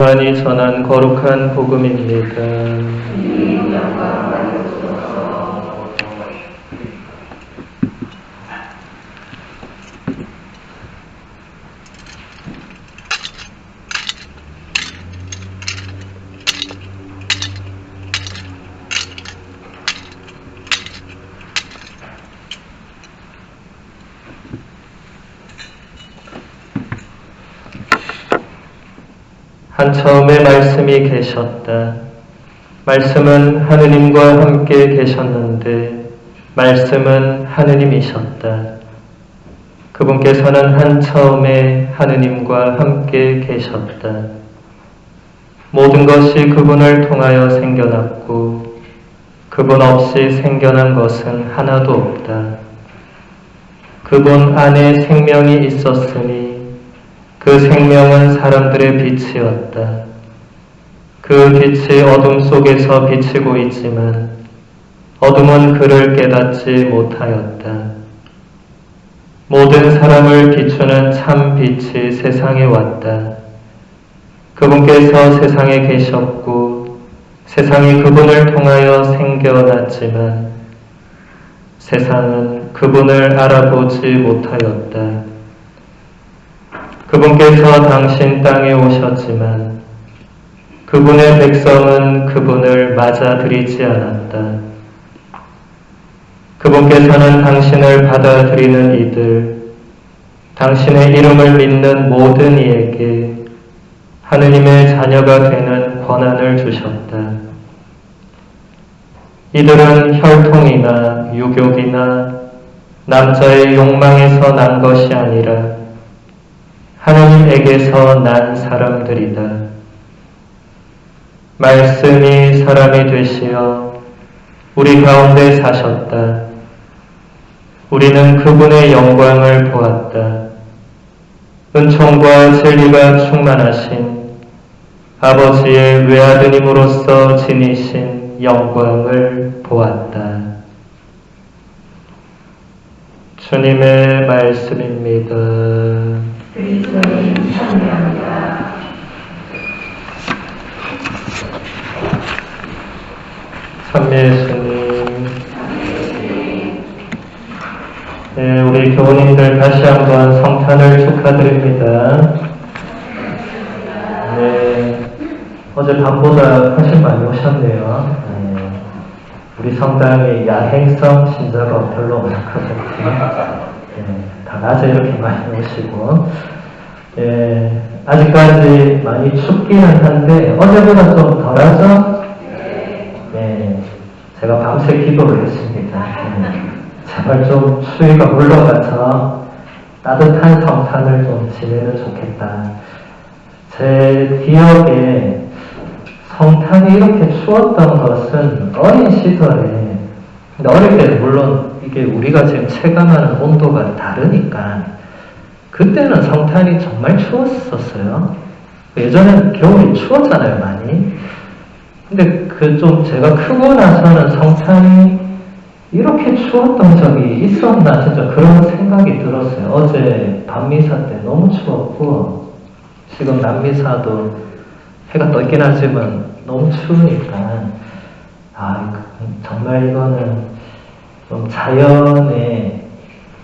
요한이 전한 거룩한 복음입니다. 한처음에 말씀이 계셨다. 말씀은 하느님과 함께 계셨는데 말씀은 하느님이셨다. 그분께서는 한처음에 하느님과 함께 계셨다. 모든 것이 그분을 통하여 생겨났고 그분 없이 생겨난 것은 하나도 없다. 그분 안에 생명이 있었으니 그 생명은 사람들의 빛이었다. 그 빛이 어둠 속에서 비치고 있지만 어둠은 그를 깨닫지 못하였다. 모든 사람을 비추는 참 빛이 세상에 왔다. 그분께서 세상에 계셨고 세상이 그분을 통하여 생겨났지만 세상은 그분을 알아보지 못하였다. 그분께서 당신 땅에 오셨지만 그분의 백성은 그분을 맞아들이지 않았다. 그분께서는 당신을 받아들이는 이들, 당신의 이름을 믿는 모든 이에게 하느님의 자녀가 되는 권한을 주셨다. 이들은 혈통이나 유교이나 남자의 욕망에서 난 것이 아니라 하나님에게서 난 사람들이다. 말씀이 사람이 되시어 우리 가운데 사셨다. 우리는 그분의 영광을 보았다. 은총과 진리가 충만하신 아버지의 외아드님으로서 지니신 영광을 보았다. 주님의 말씀입니다. 그리스도님 찬양합니다. 참예수님, 네, 우리 교우님들 다시 한번 성탄을 축하드립니다. 네, 어제 밤보다 훨씬 많이 오셨네요. 네, 우리 성당에 야행성 신자가 별로 없었거든요. 다 낮에 이렇게 많이 오시고, 아직까지 많이 춥기는 한데 어제보다 좀 덜하죠? 제가 밤새 기도를 했습니다. 제발 좀 추위가 물러가서 따뜻한 성탄을 좀 지내면 좋겠다. 제 기억에 성탄이 이렇게 추웠던 것은 어린 시절에, 근데 어릴 때는 물론 이게 우리가 지금 체감하는 온도가 다르니까 그때는 성탄이 정말 추웠었어요. 예전엔 겨울이 추웠잖아요, 많이. 근데 그 좀 제가 크고 나서는 성탄이 이렇게 추웠던 적이 있었나 진짜 그런 생각이 들었어요. 어제 밤미사 때 너무 추웠고 지금 낮미사도 해가 떴긴 하지만 너무 추우니까 정말 이거는 좀 자연의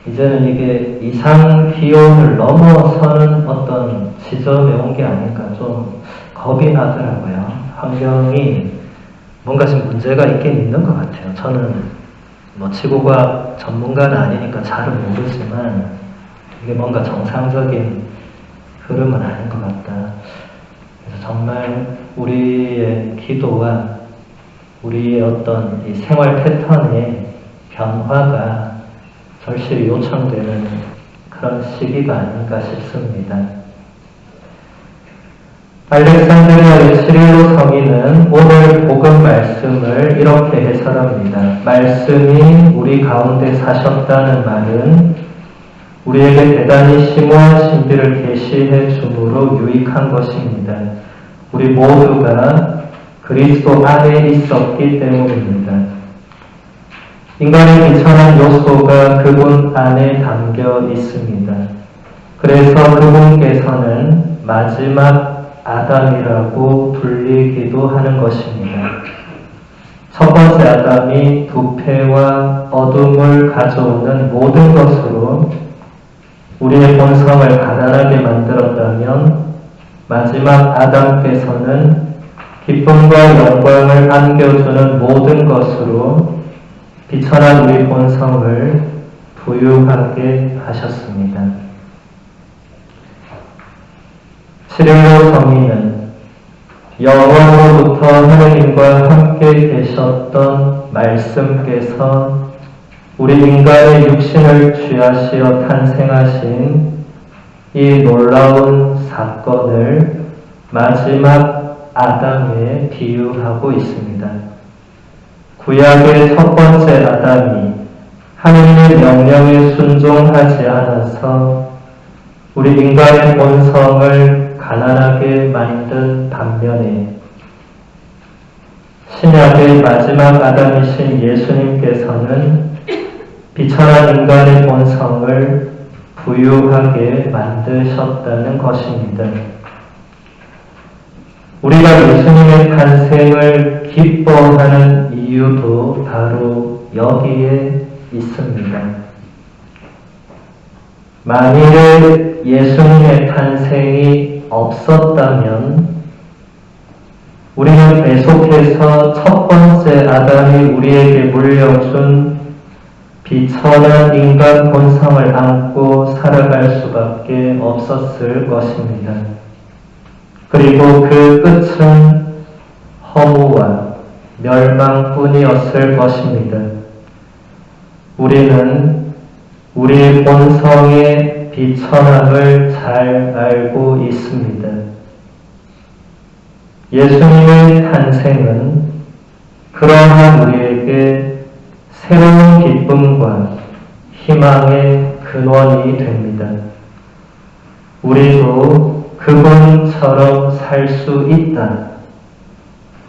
이제는 이게 이상 기온을 넘어서는 어떤 지점에 온 게 아닐까 좀 겁이 나더라고요. 환경이 뭔가 좀 문제가 있긴 있는 것 같아요. 저는 뭐 지구과학 전문가는 아니니까 잘은 모르지만 이게 뭔가 정상적인 흐름은 아닌 것 같다. 그래서 정말 우리의 기도와 우리의 어떤 이 생활 패턴의 변화가 절실히 요청되는 그런 시기가 아닌가 싶습니다. 알렉산드리아의 시릴로 성인은 오늘 복음 말씀을 이렇게 해설합니다. 말씀이 우리 가운데 사셨다는 말은 우리에게 대단히 심오한 신비를 계시해 주므로 유익한 것입니다. 우리 모두가 그리스도 안에 있었기 때문입니다. 인간의 비천한 요소가 그분 안에 담겨 있습니다. 그래서 그분께서는 마지막 아담이라고 불리기도 하는 것입니다. 첫 번째 아담이 부패와 어둠을 가져오는 모든 것으로 우리의 본성을 가난하게 만들었다면 마지막 아담께서는 기쁨과 영광을 안겨주는 모든 것으로 비천한 우리 본성을 부유하게 하셨습니다. 시릴로 성인은 영원으로부터 하느님과 함께 계셨던 말씀께서 우리 인간의 육신을 취하시어 탄생하신 이 놀라운 사건을 마지막 아담에 비유하고 있습니다. 구약의 첫 번째 아담이 하느님의 명령에 순종하지 않아서 우리 인간의 본성을 가난하게 만든 반면에 신약의 마지막 아담이신 예수님께서는 비천한 인간의 본성을 부유하게 만드셨다는 것입니다. 우리가 예수님의 탄생을 기뻐하는 이유도 바로 여기에 있습니다. 만일에 예수님의 탄생이 없었다면 우리는 계속해서 첫 번째 아담이 우리에게 물려준 비천한 인간 본성을 안고 살아갈 수밖에 없었을 것입니다. 그리고 그 끝은 허무와 멸망뿐이었을 것입니다. 우리는 우리 본성의 비천함을 잘 알고 있습니다. 예수님의 탄생은 그러한 우리에게 새로운 기쁨과 희망의 근원이 됩니다. 우리도 그분처럼 살 수 있다.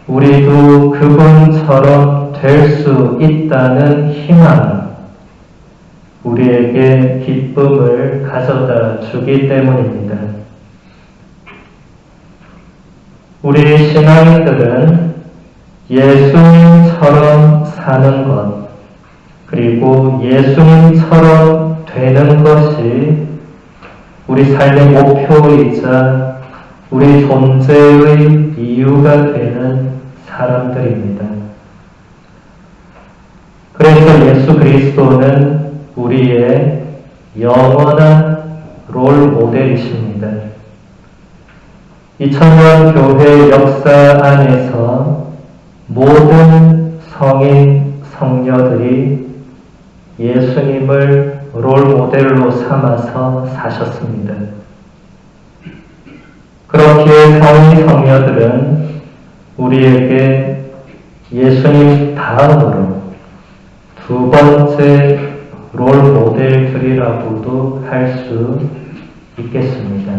우리도 그분처럼 될 수 있다는 희망, 우리에게 기쁨을 가져다 주기 때문입니다. 우리 신앙인들은 예수님처럼 사는 것, 그리고 예수님처럼 되는 것이 우리 삶의 목표이자 우리 존재의 이유가 되는 사람들입니다. 그래서 예수 그리스도는 우리의 영원한 롤 모델이십니다. 2000년 교회 역사 안에서 모든 성인, 성녀들이 예수님을 롤 모델로 삼아서 사셨습니다. 그렇기에 성인, 성녀들은 우리에게 예수님 다음으로 두 번째 롤 모델들이라고도 할 수 있겠습니다.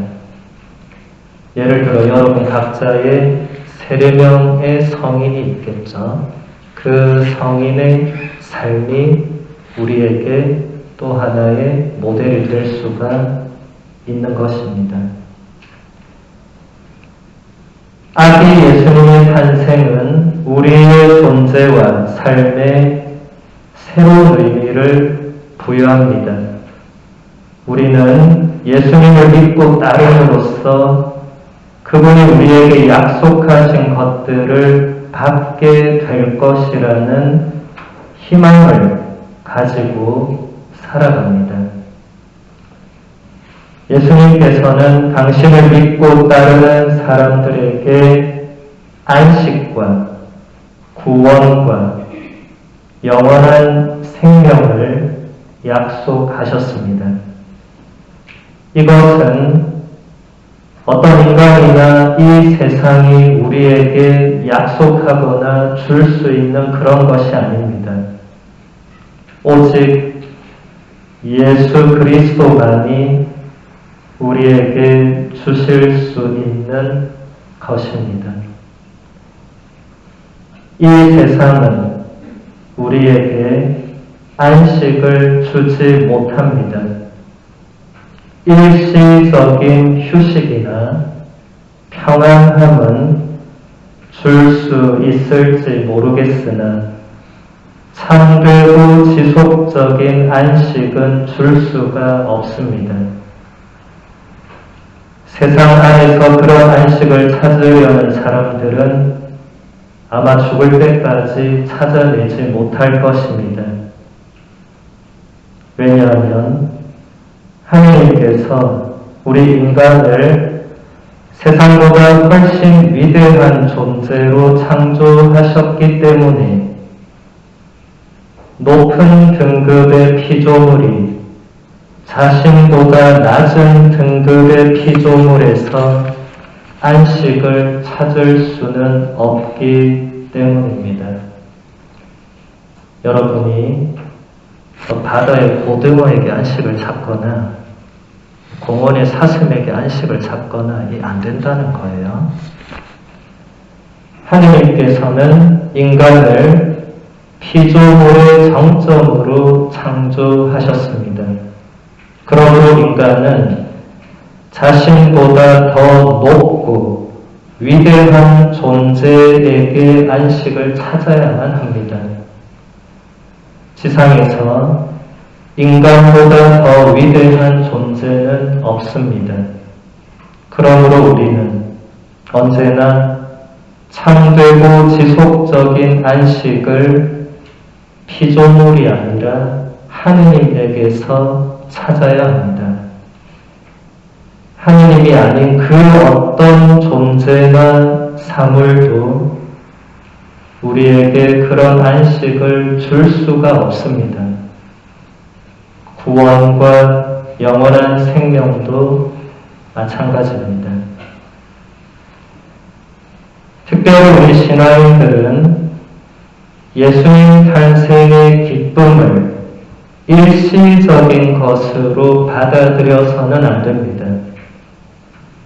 예를 들어 여러분 각자의 세례명의 성인이 있겠죠. 그 성인의 삶이 우리에게 또 하나의 모델이 될 수가 있는 것입니다. 아기 예수님의 탄생은 우리의 존재와 삶에 새로운 의미를 부여합니다. 우리는 예수님을 믿고 따름으로써 그분이 우리에게 약속하신 것들을 받게 될 것이라는 희망을 가지고 살아갑니다. 예수님께서는 당신을 믿고 따르는 사람들에게 안식과 구원과 영원한 생명을 약속하셨습니다. 이것은 어떤 인간이나 이 세상이 우리에게 약속하거나 줄 수 있는 그런 것이 아닙니다. 오직 예수 그리스도만이 우리에게 주실 수 있는 것입니다. 이 세상은 우리에게 안식을 주지 못합니다. 일시적인 휴식이나 평안함은 줄 수 있을지 모르겠으나 참되고 지속적인 안식은 줄 수가 없습니다. 세상 안에서 그런 안식을 찾으려는 사람들은 아마 죽을 때까지 찾아내지 못할 것입니다. 왜냐하면 하나님께서 우리 인간을 세상보다 훨씬 위대한 존재로 창조하셨기 때문에 높은 등급의 피조물이 자신보다 낮은 등급의 피조물에서 안식을 찾을 수는 없기 때문입니다. 여러분이 바다의 고등어에게 안식을 찾거나 공원의 사슴에게 안식을 찾거나 안 된다는 거예요. 하느님께서는 인간을 피조물의 정점으로 창조하셨습니다. 그러므로 인간은 자신보다 더 높고 위대한 존재에게 안식을 찾아야만 합니다. 지상에서 인간보다 더 위대한 존재는 없습니다. 그러므로 우리는 언제나 참되고 지속적인 안식을 피조물이 아니라 하느님에게서 찾아야 합니다. 하느님이 아닌 그 어떤 존재나 사물도 우리에게 그런 안식을 줄 수가 없습니다. 구원과 영원한 생명도 마찬가지입니다. 특별히 우리 신앙인들은 예수님 탄생의 기쁨을 일시적인 것으로 받아들여서는 안 됩니다.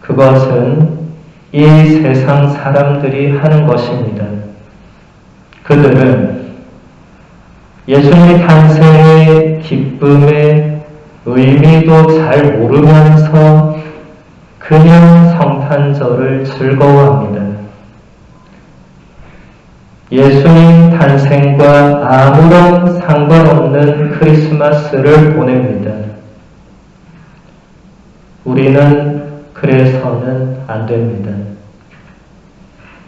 그것은 이 세상 사람들이 하는 것입니다. 그들은 예수님 탄생의 기쁨의 의미도 잘 모르면서 그냥 성탄절을 즐거워합니다. 예수님 탄생과 아무런 상관없는 크리스마스를 보냅니다. 우리는 그래서는 안 됩니다.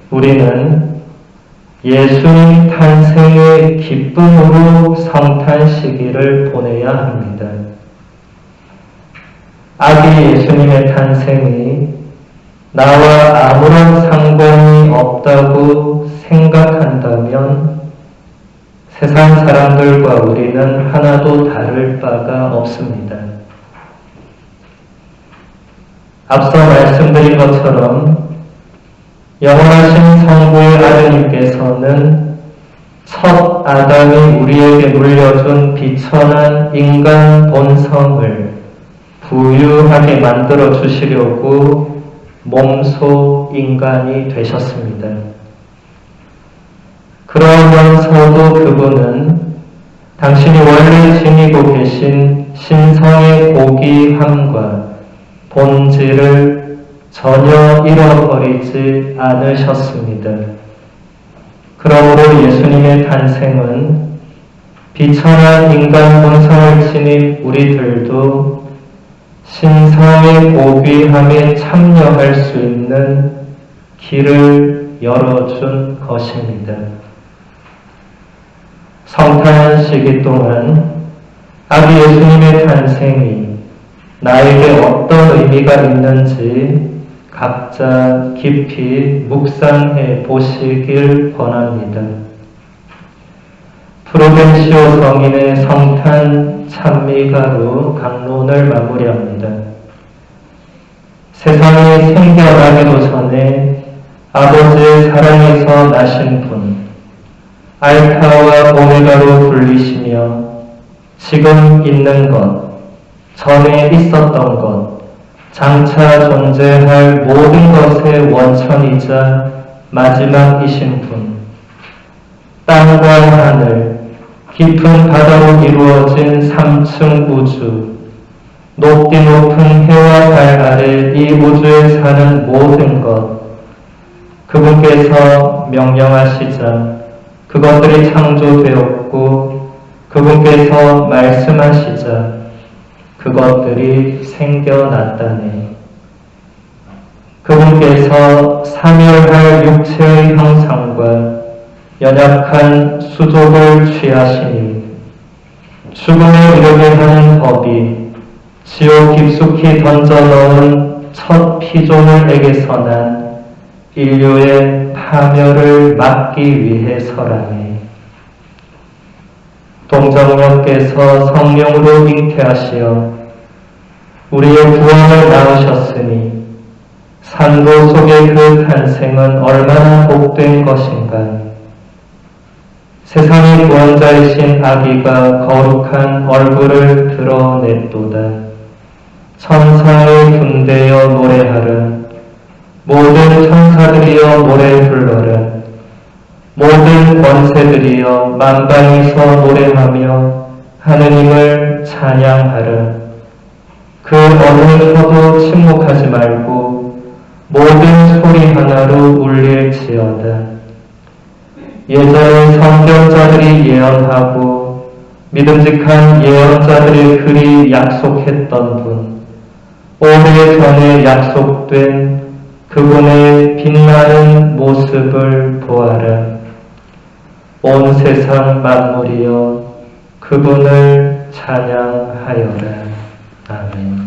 우리는 예수님 탄생의 기쁨으로 성탄 시기를 보내야 합니다. 아기 예수님의 탄생이 나와 아무런 상관이 없다고 생각한다면 세상 사람들과 우리는 하나도 다를 바가 없습니다. 앞서 말씀드린 것처럼 영원하신 성부의 아드님께서는 첫 아담이 우리에게 물려준 비천한 인간 본성을 부유하게 만들어 주시려고 몸소 인간이 되셨습니다. 그러면서도 그분은 당신이 원래 지니고 계신 신성의 고귀함과 본질을 전혀 잃어버리지 않으셨습니다. 그러므로 예수님의 탄생은 비천한 인간 본성을 지닌 우리들도 신성의 고귀함에 참여할 수 있는 길을 열어준 것입니다. 성탄 시기 동안 아기 예수님의 탄생이 나에게 어떤 의미가 있는지 각자 깊이 묵상해 보시길 권합니다. 프로덴시오 성인의 성탄 찬미가로 강론을 마무리합니다. 세상이 생겨나기도 전에 아버지의 사랑에서 나신 분, 알파와 오메가로 불리시며 지금 있는 것, 전에 있었던 것, 장차 존재할 모든 것의 원천이자 마지막이신 분, 땅과 하늘, 깊은 바다로 이루어진 3층 우주, 높디 높은 해와 달 아래 이 우주에 사는 모든 것, 그분께서 명령하시자 그것들이 창조되었고 그분께서 말씀하시자 그것들이 생겨났다네. 그분께서 사멸할 육체의 형상과 연약한 수족을 취하시니 죽음에 이르게 하는 법이 지옥 깊숙이 던져넣은 첫 피조물에게서 난 인류의 파멸을 막기 위해서라네. 동정녀께서 성령으로 잉태하시어 우리의 구원을 낳으셨으니 산도 속의 그 탄생은 얼마나 복된 것인가. 세상의 구원자이신 아기가 거룩한 얼굴을 드러냈도다. 천사의 군대여 노래하라. 모든 천사들이여 노래 불러라. 모든 권세들이여 만방에서 노래하며 하느님을 찬양하라. 그 어느 터도 침묵하지 말고 모든 소리 하나로 울릴지어다. 예전에 선견자들이 예언하고 믿음직한 예언자들의 글이 약속했던 분, 오래전에 약속된 그분의 빛나는 모습을 보아라. 온 세상 만물이여 그분을 찬양하여라. 아멘.